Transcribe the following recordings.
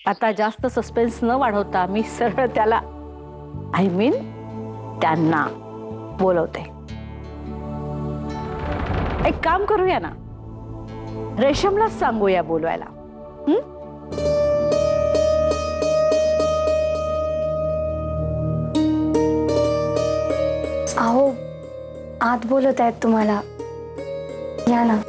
आता जास्त सस्पेन्स न वाढवता मी सरळ त्याला आय मीन त्यांना बोलवते. एक काम करूया ना, रेशमलाच सांगूया बोलवायला. अहो आत बोलत आहेत तुम्हाला, या ना.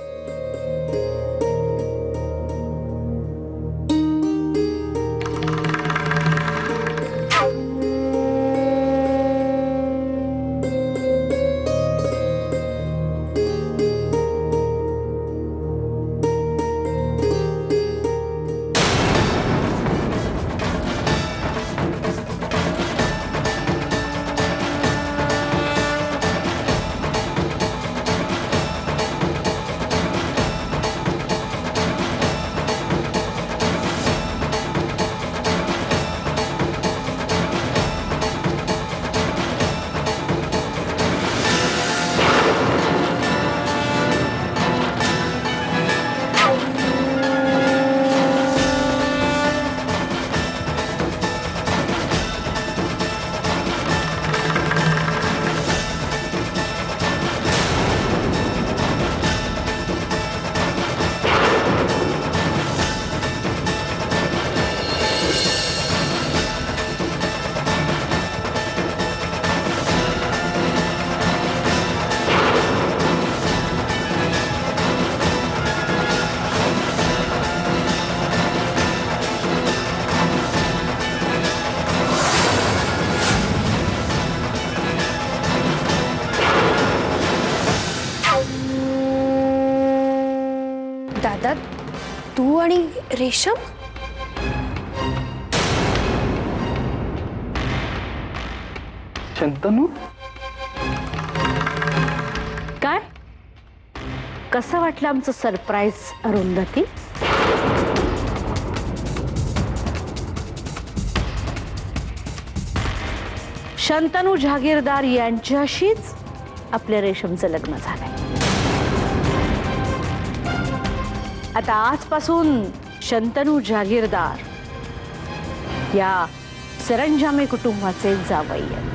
दादा, तू आणि रेशम? शंतनू, काय कसं वाटलं आमचं सरप्राईज अरुंधती? शंतनू जहागीरदार यांच्याशीच आपल्या रेशमचं लग्न झालंय. आता आजपासून शंतनू जहागीरदार या सरंजामे कुटुंबाचे जावई आहेत.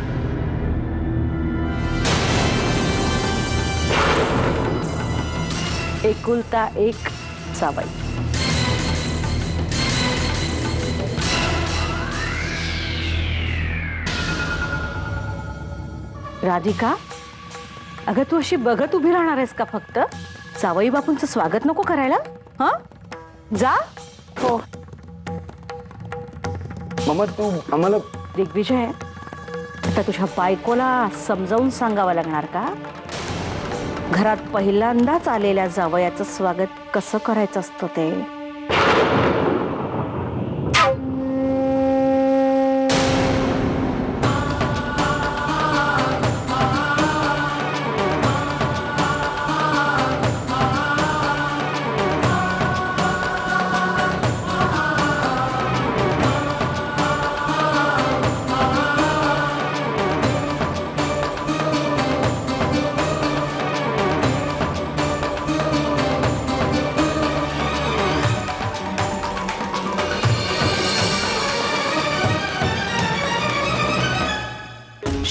एकुलता एक जावई. राधिका, अगं तू अशी बघत उभी राहणार आहेस का फक्त? जावई बापूंचं स्वागत नको करायला? हा, जा. हो. मम्मा तू आम्हाला दिग्विजय, आता तुझ्या बायकोला समजावून सांगावं लागणार का घरात पहिल्यांदाच आलेल्या जावयाचं स्वागत कसं करायचं असतं ते?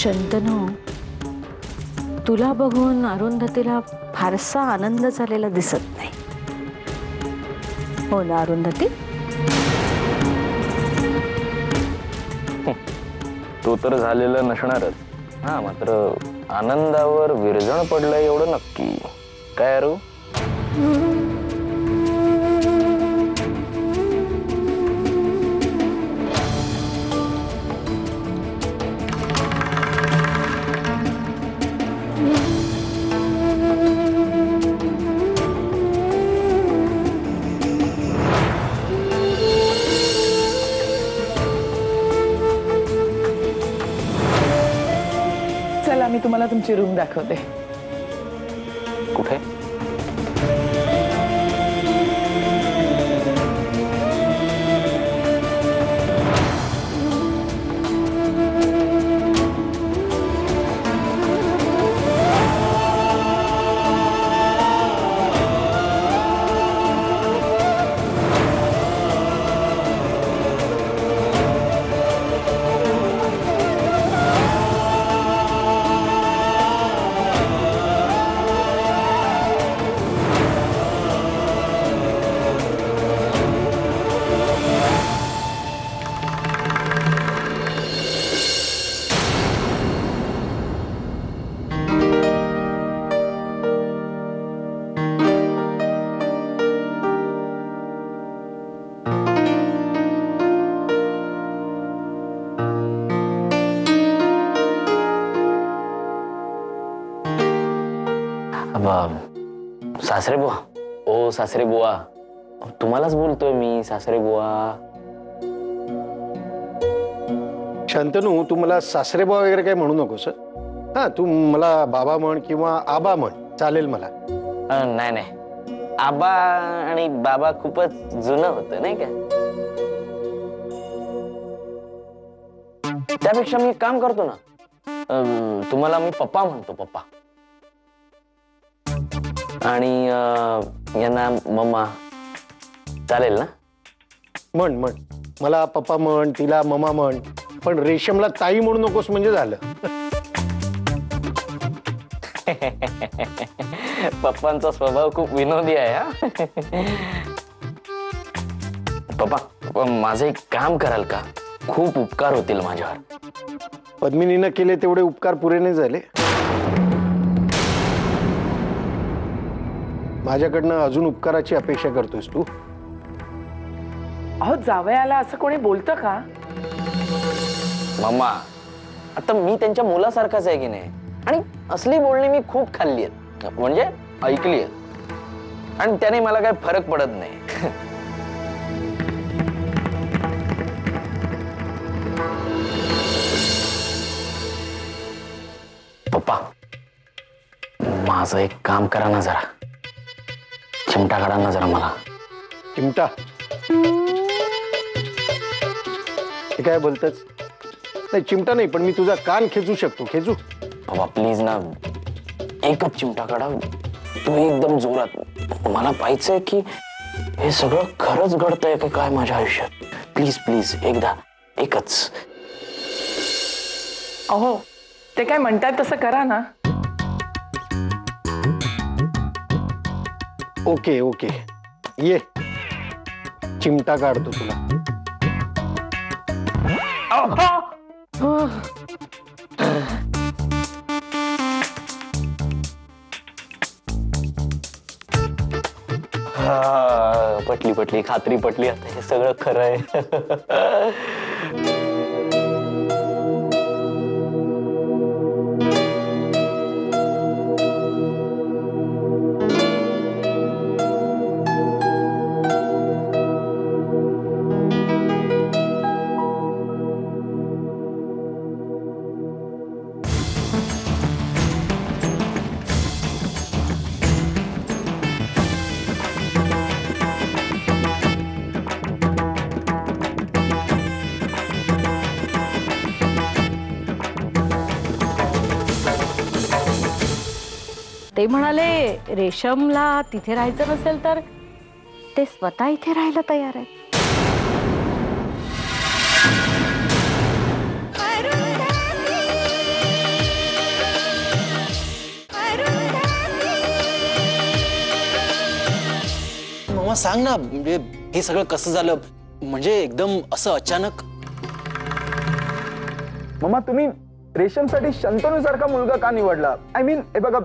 शंतनू, तुला बघून अरुंधतीला फारसा आनंद झालेला दिसत नाही. हो ना अरुंधती? तो तर झालेलं नसणारच. हा, मात्र आनंदावर विरजण पडलं एवढं नक्की. काय अरू? चला मी तुम्हाला तुमची रूम दाखवते. कुठे? सासरे बुवा, ओ सासरे बुवा, तुम्हालाच बोलतोय मी, सासरे बुवा. शंतनू, तू मला सासरेबुवा वगैरे काही म्हणू नकोस. हा, तू मला बाबा म्हण किंवा आबा म्हण, चालेल मला. नाही नाही, आबा आणि बाबा खूपच जुनं होतं नाही का. त्यापेक्षा मी एक काम करतो ना, तुम्हाला मी पप्पा म्हणतो, पप्पा. आणि यांना मम्मा, चालेल ना? म्हण म्हण, मला पप्पा म्हण, तिला ममा म्हण, पण रेशमला ताई म्हणू नकोस म्हणजे झालं. पप्पांचा स्वभाव खूप विनोदी आहे हा. पप्पा, माझं एक काम कराल का? खूप उपकार होतील माझ्यावर. पद्मिनीनं केले तेवढे उपकार पुरे नाही झाले. माझ्याकडनं अजून उपकाराची अपेक्षा करतोयस तू? अहो, जावयाला असं कोणी बोलतं का? मम्मा, आता मी त्यांच्या मुलासारखाच आहे की नाही, आणि असली बोलणी मी खूप खाल्ली आहेत, म्हणजे ऐकली आहेत, आणि त्याने मला काही फरक पडत नाही. पप्पा, माझं एक काम करा ना जरा, चिमटा काढा ना जरा मला. चिमटा? हे काय बोलतच? नाही, चिमटा नाही, पण मी तुझा कान खेचू शकतो. खेचू? बाबा प्लीज ना, एकच चिमटा काढा, तुम्ही एकदम जोरात. मला पाहायचंय की हे सगळं खरंच घडतंय का काय माझ्या आयुष्यात. प्लीज प्लीज, एकदा, एकच. अहो, ते काय म्हणतात तसं करा ना. ओके ओके, ये, चिमटा काढतो तुला. पटली पटली, खात्री पटली. आता हे सगळं खरं आहे. ते म्हणाले रेशमला तिथे राहायचं नसेल तर ते स्वतः इथे राहायला तयार आहे. मामा सांग ना, म्हणजे हे सगळं कसं झालं, म्हणजे एकदम असं अचानक. मम्मा, तुम्ही रेशमसाठी शंतनू सारखा मुलगा का निवडला? आय मीन, हे बघा,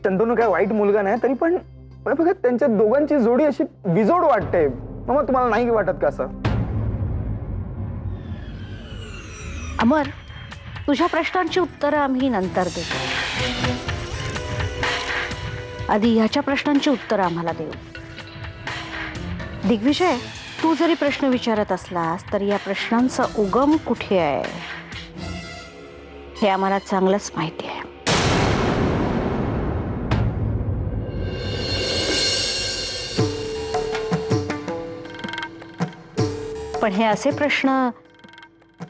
शंतनू काय वाईट मुलगा नाही, तरी पण बघा त्यांच्या दोघांची जोडी अशी विजोड वाटते. मम्मा, तुम्हाला नाही वाटत का असं? अमर, तुझ्या प्रश्नांची उत्तरं आम्ही नंतर देतो. आधी ह्याच्या प्रश्नांची उत्तरं आम्हाला देऊ. दिग्विजय, तू जरी प्रश्न विचारत असलास तरी या प्रश्नांचा उगम कुठे आहे हे आम्हाला चांगलंच माहिती आहे. पण हे असे प्रश्न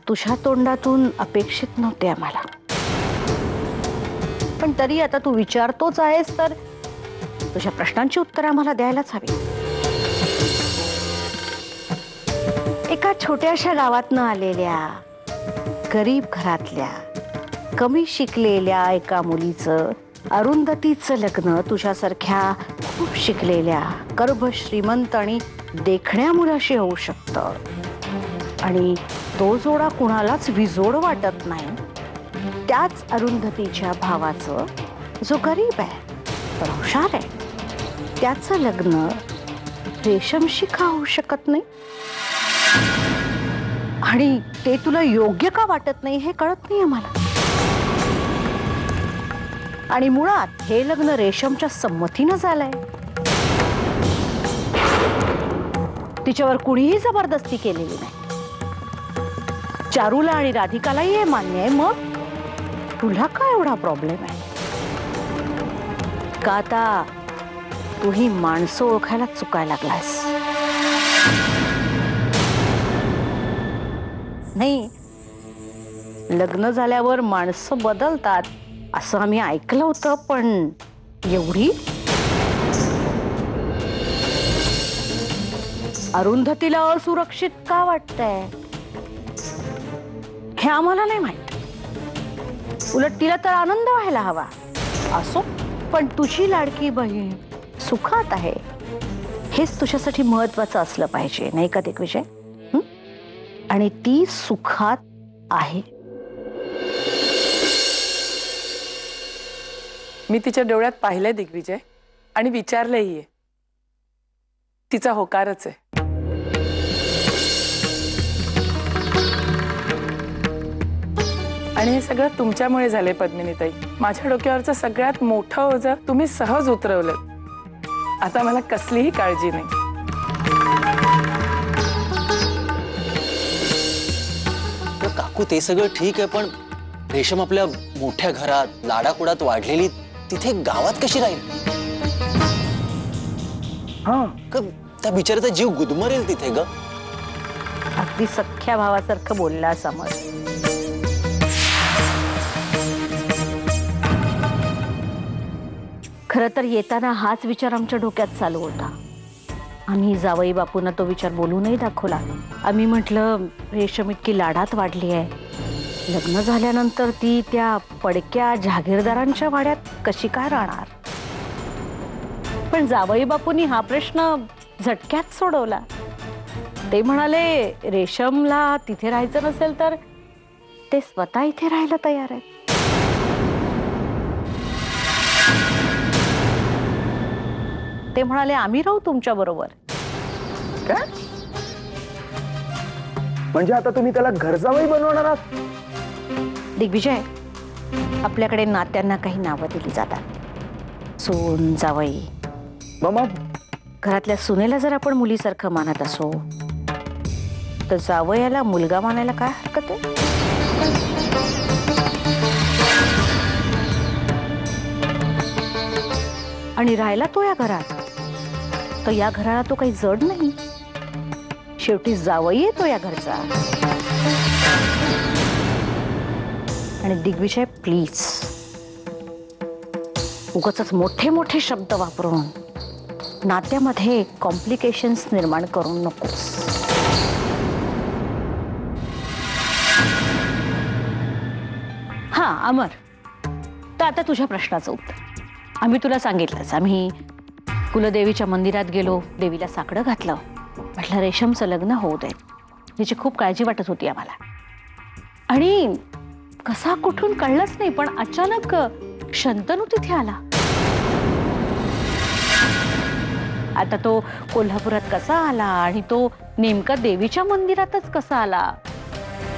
तुझ्या तोंडातून अपेक्षित नव्हते आम्हाला. पण तरी आता तू विचारतोच आहेस तर तुझ्या प्रश्नांची उत्तरं आम्हाला द्यायलाच हवी. एका छोट्याशा गावातनं आलेल्या गरीब घरातल्या कमी शिकलेल्या एका मुलीचं अरुंधतीचं लग्न तुझ्यासारख्या खूप शिकलेल्या गर्भ श्रीमंत आणि देखण्या मुलाशी होऊ शकतं. आणि तो जोडा कुणालाच विजोड वाटत नाही. त्याच अरुंधतीच्या भावाचं, जो गरीब आहे पण हुशार आहे, त्याचं लग्न रेशमशी का होऊ शकत नाही? आणि ते तुला योग्य का वाटत नाही हे कळत नाही आम्हाला. आणि मुळात हे लग्न रेशमच्या संमतीनं झालंय. तिच्यावर कुणीही जबरदस्ती केलेली नाही. चारूला आणि राधिकालाही हे मान्य आहे. मग तुला काय एवढा प्रॉब्लेम आहे का? आता तूही माणसं ओळखायला चुकायला लागलास. नाही, लग्न झाल्यावर माणसं बदलतात असं आम्ही ऐकलं होतं, पण एवढी? अरुंधतीला असुरक्षित का वाटतंय हे आम्हाला नाही माहित. उलट तिला तर आनंद व्हायला हवा. असो, पण तुझी लाडकी बहीण सुखात आहे हेच तुझ्यासाठी महत्वाचं असलं पाहिजे, नाही का दिग्विजय? आणि ती सुखात आहे. मी तिच्या डोळ्यात पाहिलंय दिग्विजय आणि विचारलंही. तिचा होकारच आहे. आणि हे सगळं तुमच्यामुळे झाले पद्मिनीताई. माझ्या डोक्यावरचं सगळ्यात मोठं ओझं तुम्ही सहज उतरवलं. आता मला कसलीही काळजी नाही. काकू ते सगळं ठीक आहे, पण रेशम आपल्या मोठ्या घरात लाडाकुडात वाढलेली तिथे गावात कशी राहील? हा, त्या बिचाऱ्याचा जीव गुदमरेल तिथे ग. अगदी सख्ख्या भावासारखं बोलला समज. खरं तर येताना हाच विचार आमच्या डोक्यात चालू होता. आम्ही जावई बापूंना तो विचार बोलूनही दाखवला. आम्ही म्हटलं, रेशम इतकी लाडात वाढली आहे, लग्न झाल्यानंतर ती त्या पडक्या जहागीरदारांच्या वाड्यात कशी काय राहणार? पण जावई बापूंनी हा प्रश्न झटक्यात सोडवला. ते म्हणाले, रेशमला तिथे राहायचं नसेल तर ते स्वतः इथे राहायला तयार आहेत. ते म्हणाले, आम्ही राहू तुमच्या बरोबर. काय म्हणजे आता तुम्ही त्याला घरजावई बनवणार आहात? दिग्विजय, आपल्याकडे नात्यांना काही नावं दिली जातात. सून, जावई. मग घरातल्या सुनेला जर आपण मुलीसारखं मानत असो तर जावयाला मुलगा मानायला काय हरकत आहे? आणि राहिला तो या घरात, तर या घराला तो काही जड नाही. शेवटी जावई आहे तो या घरचा. आणि दिग्विजय, प्लीज उगाचच मोठे मोठे शब्द वापरून नात्यामध्ये कॉम्प्लिकेशन्स निर्माण करू नकोस. हा अमर, तर आता तुझ्या प्रश्नाचं उत्तर. आम्ही तुला सांगितलंच, आम्ही कुलदेवीच्या मंदिरात गेलो, देवीला साकडं घातलं, म्हटलं रेशमचं लग्न होऊ दे. तिची खूप काळजी वाटत होती आम्हाला. आणि कसा कुठून कळलंच नाही, पण अचानक शंतनू तिथे आला. आता तो कोल्हापुरात कसा आला आणि तो नेमका देवीच्या मंदिरातच कसा आला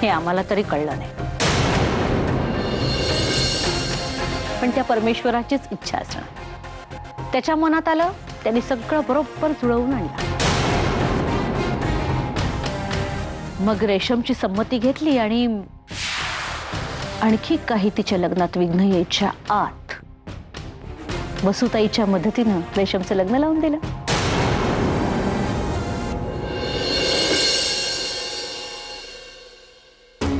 हे आम्हाला तरी कळलं नाही. पण त्या परमेश्वराचीच इच्छा असणार. त्याच्या मनात आलं, त्यांनी सगळं बरोबर जुळवून आणलं. मग रेशमची संमती घेतली आणि आणखी काही तिच्या लग्नात विघ्न यायच्या आत वसुताईच्या मदतीनं रेशमचं लग्न लावून दिलं.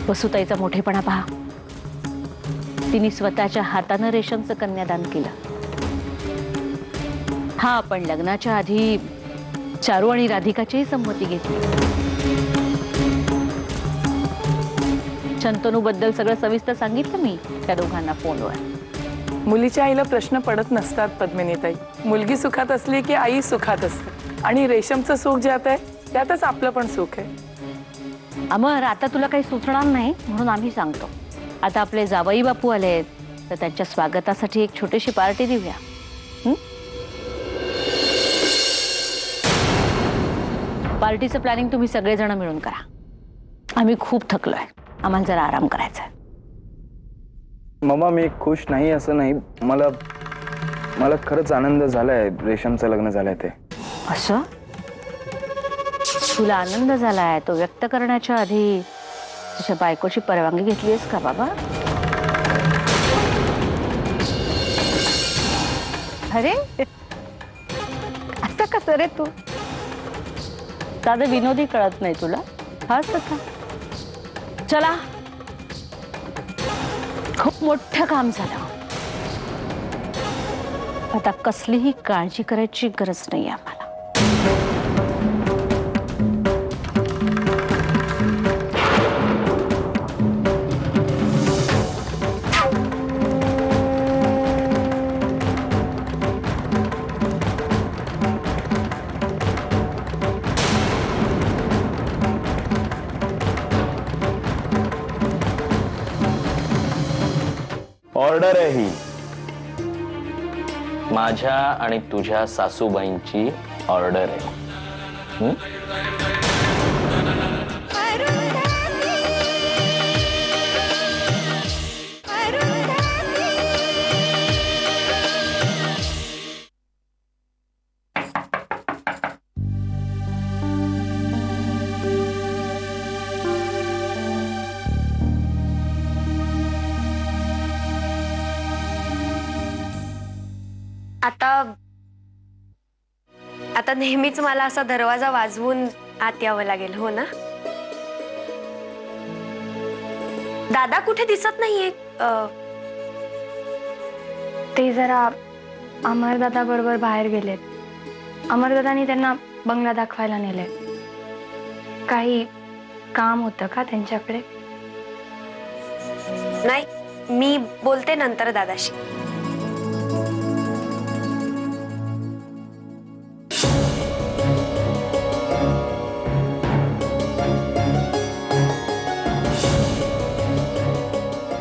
वसुताईचा मोठेपणा पहा. तिने स्वतःच्या हातानं रेशमचं कन्यादान केलं. हा, पण लग्नाच्या आधी चारू आणि राधिकाचीही संमती घेतली. शंतनू बद्दल सगळं सविस्तर सांगितलं मी त्या दोघांना फोनवर. मुलीच्या आईला प्रश्न पडत नसतात पद्मिनीताई. मुलगी सुखात असली की आई सुखात असते. आणि रेशमचं सुख ज्यात आहे त्यातच आपलं पण सुख आहे. अमर, आता तुला काही सुचणार नाही म्हणून आम्ही सांगतो. आता आपले जावई बापू आलेत, तर त्यांच्या स्वागतासाठी एक छोटीशी पार्टी देऊया. पार्टीचं प्लॅनिंग तुम्ही सगळेजण मिळून करा. आम्ही खूप थकलोय, आम्हाला जरा आराम करायचा. मम्मा मी खुश नाही असं नाही, मला मला खरंच आनंद झालाय रेशमचं लग्न झालंय ते. असं तुला आनंद झालाय तो व्यक्त करण्याच्या आधी तुझ्या बायकोची परवानगी घेतलीस का बाबा? अरे आता कसं रे तू? साधं विनोदी कळत नाही तुला? हाच कसा? चला, खूप मोठं काम झालं. आता कसलीही काळजी करायची गरज नाही आम्हाला. ऑर्डर आहे ही माझ्या आणि तुझ्या सासूबाईंची ऑर्डर आहे. हं? आता नेहमीच मला असा दरवाजा वाजवून आत यावं लागेल, हो ना? दादा कुठे दिसत नाहीये. ते जरा अमरदादा बरोबर बाहेर गेलेत. अमरदादानी त्यांना बंगला दाखवायला नेले. काही काम होतं का त्यांच्याकडे? नाही, मी बोलते नंतर दादाशी.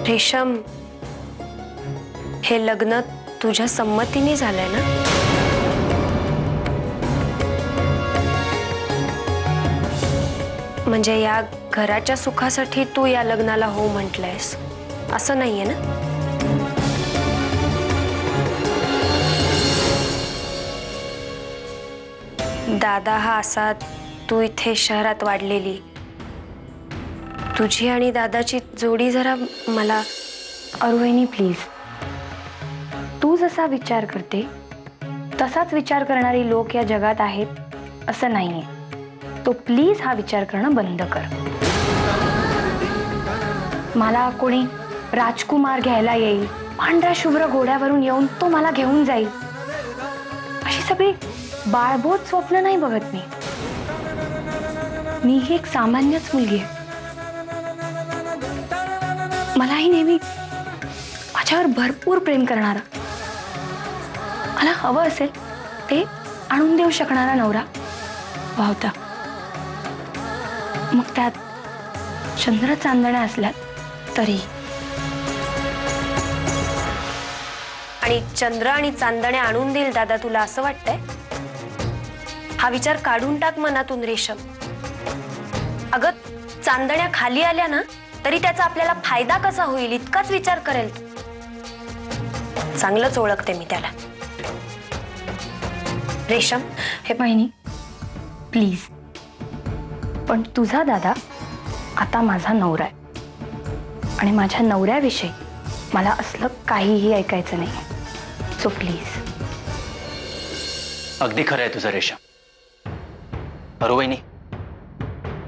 रेशम, हे लग्न तुझ्या संमतीने झालंय ना? म्हणजे या घराच्या सुखासाठी तू या लग्नाला हो म्हटलंयस, असं नाहीये ना? दादा हा असा तू इथे शहरात वाढलेली तुझी आणि दादाची जोडी जरा मला. अरुवहिनी प्लीज, तू जसा विचार करते तसाच विचार करणारी लोक या जगात आहेत असं नाहीये. तो प्लीज हा विचार करणं बंद कर. मला कोणी राजकुमार घ्यायला येईल, पांढऱ्या शुभ्र घोड्यावरून येऊन तो मला घेऊन जाईल, अशी सगळी बाळबोध स्वप्न नाही बघत मी. मी ही एक सामान्यच मुलगी आहे. मलाही नेहमी माझ्यावर भरपूर प्रेम करणारा, मला हवं असेल ते आणून देऊ शकणारा नवरा हवा होता. मग त्यात चंद्र चांदण्या असल्या तरी. आणि चंद्र आणि चांदण्या आणून देईल दादा तुला असं वाटतंय? हा विचार काढून टाक मनातून रेशम. अगं, चांदण्या खाली आल्या ना तरी त्याचा आपल्याला फायदा कसा होईल इतकाच विचार करेल. चांगलंच ओळखते मी त्याला. रेशम, हे बहिणी प्लीज, पण तुझा दादा आता माझा नवरा आहे आणि माझ्या नवऱ्याविषयी मला असलं काहीही ऐकायचं नाही. So please. अगदी खरं आहे तुझं रेशम. अरुवहिनी,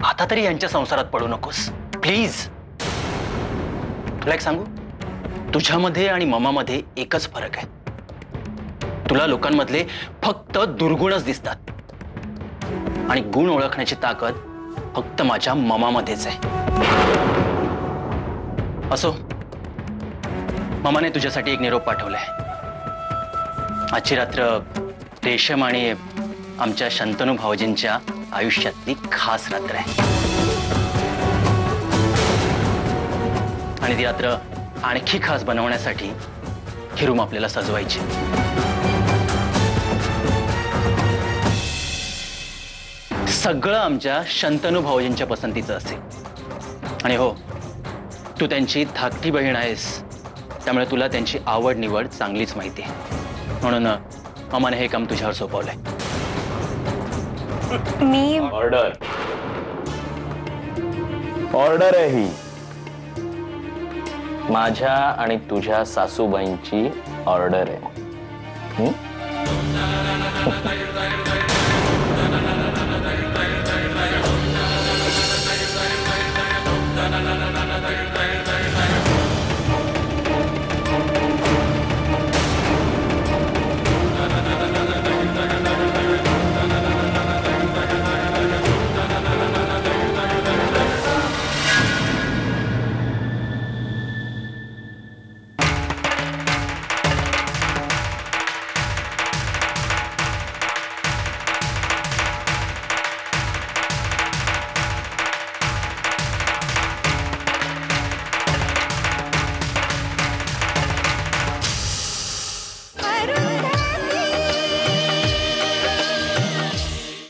आता तरी यांच्या संसारात पडू नकोस प्लीज. तुला एक सांगू, तुझ्यामध्ये आणि ममामध्ये एकच फरक आहे. तुला लोकांमधले फक्त दुर्गुणच दिसतात आणि गुण ओळखण्याची ताकद फक्त माझ्या ममामध्येच आहे. असो, ममाने तुझ्यासाठी एक निरोप पाठवलाय. आजची रात्र रेशम आणि आमच्या शंतनू भाऊजींच्या आयुष्यातली खास रात्र आहे आणि ती रात्र आणखी खास बनवण्यासाठी ही रूम आपल्याला सजवायची. सगळं आमच्या शंतनू भाऊजींच्या पसंतीचं असेल. आणि हो, तू त्यांची धाकटी बहीण आहेस त्यामुळे तुला त्यांची आवड निवड चांगलीच माहिती आहे. म्हणून मामाने हे काम तुझ्यावर सोपवलंय. मी ऑर्डर ऑर्डर आहे ही. माझ्या आणि तुझ्या सासूबाईंची ऑर्डर आहे.